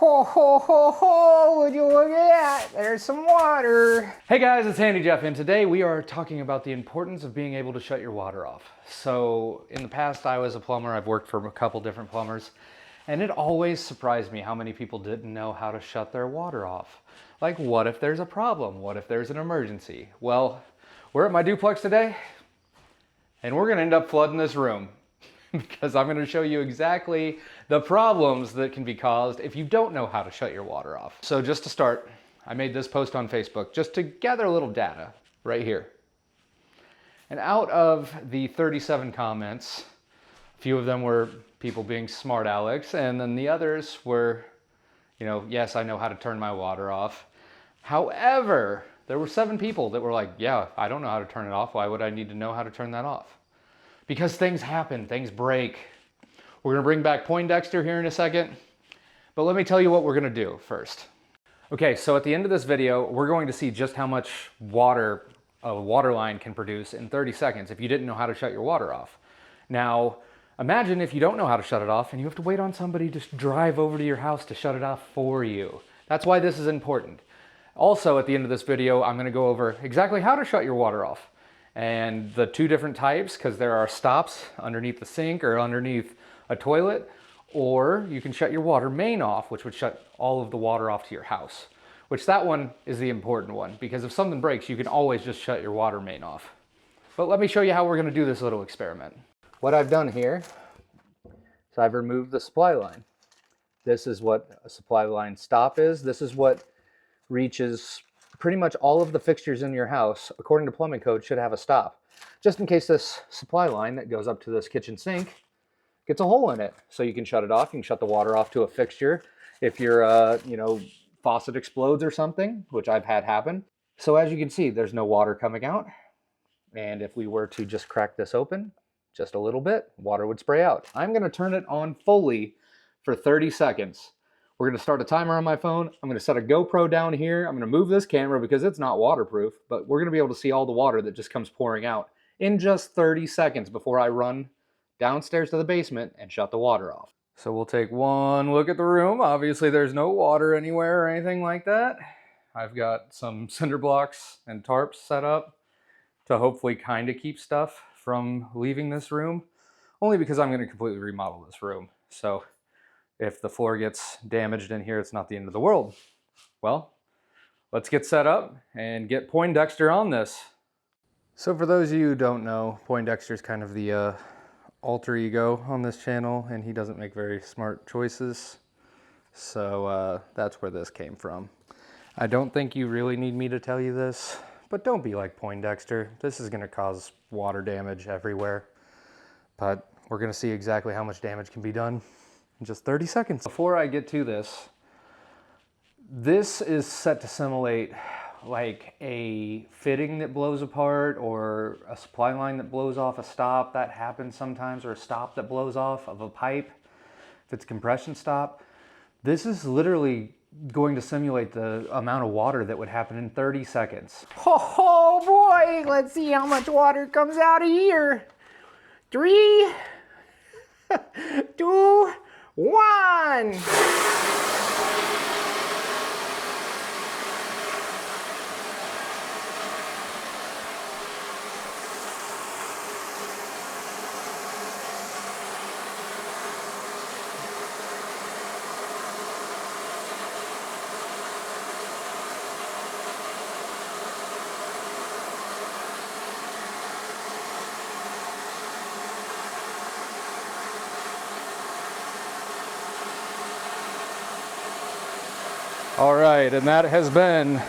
ho, ho, ho, ho, would you look at that? There's some water. Hey guys, it's Handy Jeff, and today we are talking about the importance of being able to shut your water off. So in the past, I was a plumber. I've worked for a couple different plumbers, and it always surprised me how many people didn't know how to shut their water off. Like, what if there's a problem? What if there's an emergency? Well, we're at my duplex today, and we're gonna end up flooding this room. Because I'm going to show you exactly the problems that can be caused if you don't know how to shut your water off. So just to start, I made this post on Facebook just to gather a little data right here. And out of the 37 comments, a few of them were people being smart Alex, and then the others were, yes, I know how to turn my water off. However, there were 7 people that were like, yeah, I don't know how to turn it off. Why would I need to know how to turn that off? Because things happen, things break. We're gonna bring back Poindexter here in a second, but let me tell you what we're gonna do first. Okay, so at the end of this video, we're going to see just how much water a water line can produce in 30 seconds if you didn't know how to shut your water off. Now, imagine if you don't know how to shut it off and you have to wait on somebody to drive over to your house to shut it off for you. That's why this is important. Also, at the end of this video, I'm gonna go over exactly how to shut your water off. And the 2 different types, because there are stops underneath the sink or underneath a toilet, or you can shut your water main off, which would shut all of the water off to your house, which that one is the important one, because if something breaks, you can always just shut your water main off. But let me show you how we're going to do this little experiment. What I've done here is I've removed the supply line. This is what a supply line stop is. This is what reaches pretty much all of the fixtures in your house, according to plumbing code, should have a stop. Just in case this supply line that goes up to this kitchen sink gets a hole in it. So you can shut it off. You can shut the water off to a fixture if your faucet explodes or something, which I've had happen. So as you can see, there's no water coming out. And if we were to just crack this open just a little bit, water would spray out. I'm going to turn it on fully for 30 seconds. We're going to start a timer on my phone. I'm going to set a GoPro down here. I'm going to move this camera because it's not waterproof, but we're going to be able to see all the water that just comes pouring out in just 30 seconds before I run downstairs to the basement and shut the water off. So we'll take one look at the room. Obviously there's no water anywhere or anything like that. I've got some cinder blocks and tarps set up to hopefully kind of keep stuff from leaving this room, only because I'm going to completely remodel this room. So if the floor gets damaged in here, it's not the end of the world. Well, let's get set up and get Poindexter on this. So for those of you who don't know, Poindexter's kind of the alter ego on this channel, and he doesn't make very smart choices. So that's where this came from. I don't think you really need me to tell you this, but don't be like Poindexter. This is gonna cause water damage everywhere. But we're gonna see exactly how much damage can be done in just 30 seconds. Before I get to this, this is set to simulate like a fitting that blows apart or a supply line that blows off a stop. That happens sometimes, or a stop that blows off of a pipe if it's a compression stop. This is literally going to simulate the amount of water that would happen in 30 seconds. Oh boy, let's see how much water comes out of here. 3, 2, 1. All right, and that has been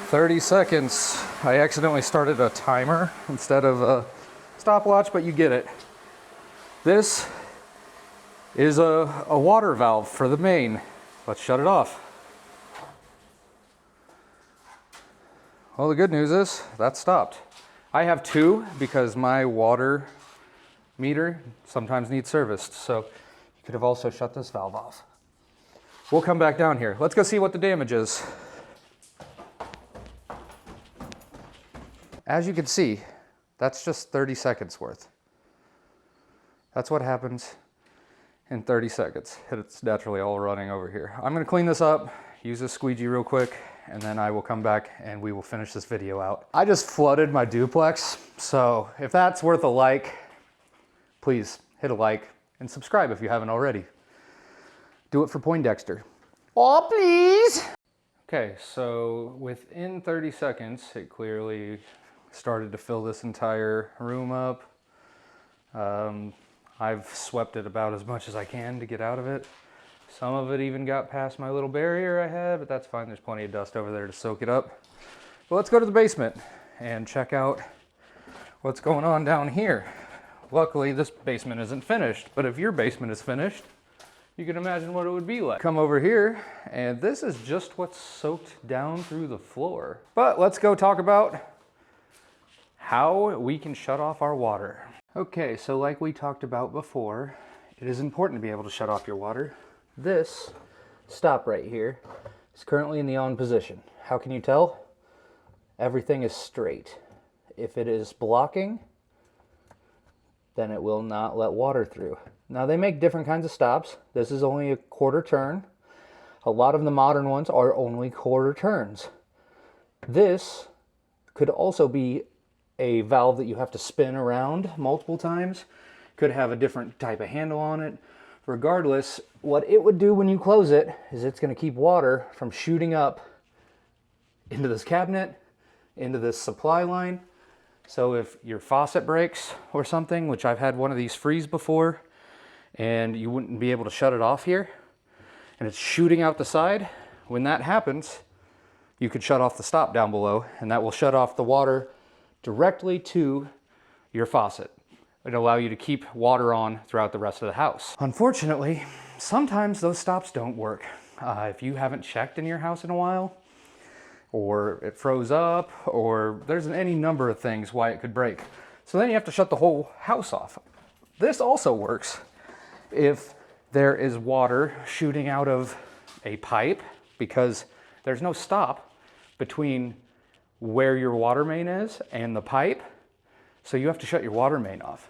30 seconds. I accidentally started a timer instead of a stopwatch, but you get it. This is a water valve for the main. Let's shut it off. Well, the good news is that stopped. I have 2 because my water meter sometimes needs serviced, so you could have also shut this valve off. We'll come back down here. Let's go see what the damage is. As you can see, that's just 30 seconds worth. That's what happens in 30 seconds. It's naturally all running over here. I'm gonna clean this up, use this squeegee real quick, and then I will come back and we will finish this video out. I just flooded my duplex, so if that's worth a like, please hit a like and subscribe if you haven't already. Do it for Poindexter. Oh, please! Okay, so within 30 seconds, it clearly started to fill this entire room up. I've swept it about as much as I can to get out of it. Some of it even got past my little barrier I had, but that's fine. There's plenty of dust over there to soak it up. But let's go to the basement and check out what's going on down here. Luckily, this basement isn't finished, but if your basement is finished, you can imagine what it would be like. Come over here, and this is just what's soaked down through the floor. But let's go talk about how we can shut off our water. Okay, so like we talked about before, it is important to be able to shut off your water. This stop right here is currently in the on position. How can you tell? Everything is straight. If it is blocking, then it will not let water through. Now they make different kinds of stops. This is only a quarter turn. A lot of the modern ones are only quarter turns. This could also be a valve that you have to spin around multiple times. Could have a different type of handle on it. Regardless, what it would do when you close it is it's going to keep water from shooting up into this cabinet, into this supply line. So if your faucet breaks or something, which I've had one of these freeze before, and you wouldn't be able to shut it off here, and it's shooting out the side, when that happens, you could shut off the stop down below, and that will shut off the water directly to your faucet. It'll allow you to keep water on throughout the rest of the house. Unfortunately, sometimes those stops don't work. If you haven't checked in your house in a while, or it froze up, or there's any number of things why it could break. So then you have to shut the whole house off. This also works if there is water shooting out of a pipe, because there's no stop between where your water main is and the pipe. So you have to shut your water main off.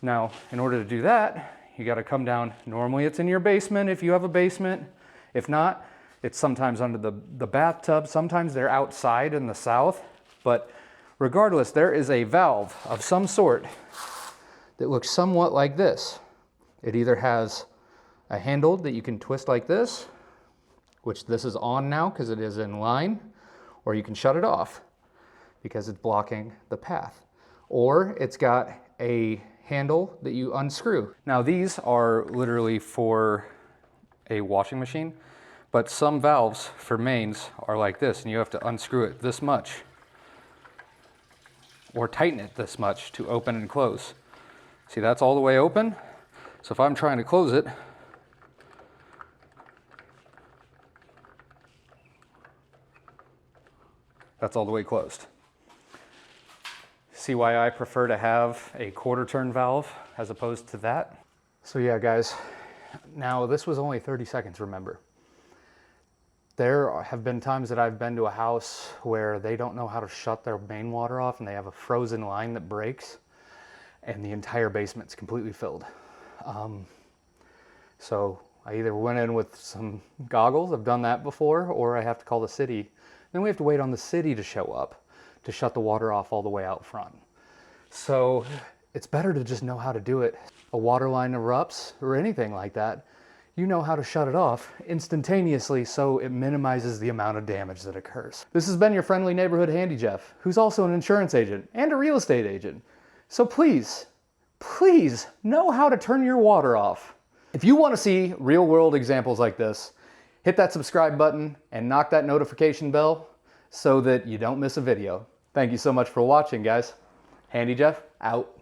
Now, in order to do that, you got to come down. Normally it's in your basement if you have a basement. If not, it's sometimes under the bathtub. Sometimes they're outside in the south. But regardless, there is a valve of some sort that looks somewhat like this. It either has a handle that you can twist like this, which this is on now because it is in line, or you can shut it off because it's blocking the path. Or it's got a handle that you unscrew. Now these are literally for a washing machine, but some valves for mains are like this, and you have to unscrew it this much or tighten it this much to open and close. See, that's all the way open. So if I'm trying to close it, that's all the way closed. See why I prefer to have a quarter turn valve as opposed to that? So yeah, guys, now this was only 30 seconds, remember. There have been times that I've been to a house where they don't know how to shut their main water off and they have a frozen line that breaks and the entire basement's completely filled. So I either went in with some goggles, I've done that before, or I have to call the city. Then we have to wait on the city to show up to shut the water off all the way out front. So it's better to just know how to do it. A water line erupts or anything like that, you know how to shut it off instantaneously so it minimizes the amount of damage that occurs. This has been your friendly neighborhood Handy Jeff, who's also an insurance agent and a real estate agent. So please, please know how to turn your water off. If you want to see real world examples like this, hit that subscribe button and knock that notification bell so that you don't miss a video. Thank you so much for watching, guys. Handy Jeff, out.